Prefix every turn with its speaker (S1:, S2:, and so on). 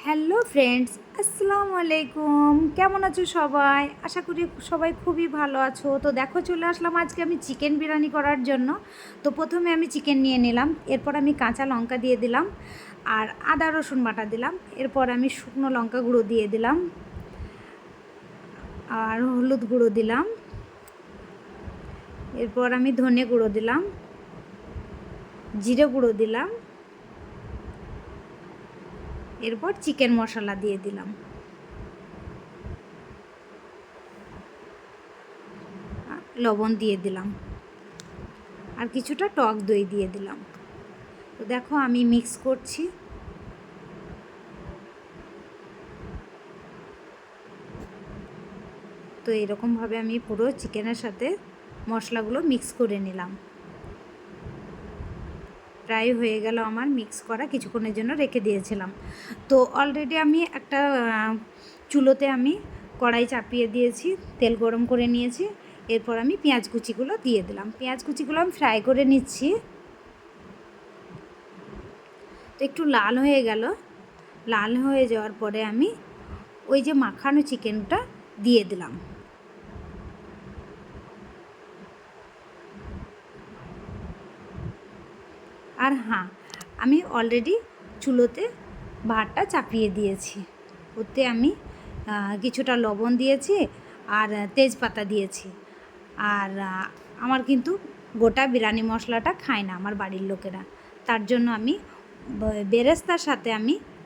S1: Hello friends, আসসালামু আলাইকুম। কেমন আছো সবাই? আশা করি সবাই খুবই ভালো আছো। তো দেখো, চলে আসলাম আজকে আমি চিকেন বিরিয়ানি করার জন্য। তো প্রথমে আমি চিকেন নিয়ে নিলাম, এরপর আমি কাঁচা লঙ্কা দিয়ে দিলাম আর আদা রসুন বাটা দিলাম। এরপর আমি শুকনো লঙ্কা গুঁড়ো দিয়ে দিলাম আর হলুদ গুঁড়ো দিলাম। এরপর আমি ধনে গুঁড়ো দিলাম, জিরে গুঁড়ো দিলাম। এরপর চিকেন মশলা দিয়ে দিলাম, লবণ দিয়ে দিলাম আর কিছুটা টক দই দিয়ে দিলাম। তো দেখো আমি মিক্স করছি। তো এরকমভাবে আমি পুরো চিকেনের সাথে মশলাগুলো মিক্স করে নিলাম। প্রায় হয়ে গেল আমার মিক্স করা, কিছুক্ষণের জন্য রেখে দিয়েছিলাম। তো অলরেডি আমি একটা চুলোতে আমি কড়াই চাপিয়ে দিয়েছি, তেল গরম করে নিয়েছি। এরপর আমি পেঁয়াজ কুচিগুলো দিয়ে দিলাম। পেঁয়াজ কুচিগুলো আমি ফ্রাই করে নিচ্ছি। তো একটু লাল হয়ে গেল। লাল হয়ে যাওয়ার পরে আমি ওই যে মাখানো চিকেনটা দিয়ে দিলাম। আর হ্যাঁ, আমি অলরেডি চুলোতে ভাতটা চাপিয়ে দিয়েছি। ওতে আমি কিছুটা লবণ দিয়েছি আর তেজপাতা দিয়েছি। আর আমার কিন্তু গোটা বিরিয়ানি মশলাটা খায় না আমার বাড়ির লোকেরা, তার জন্য আমি বেরেস্তার সাথে আমি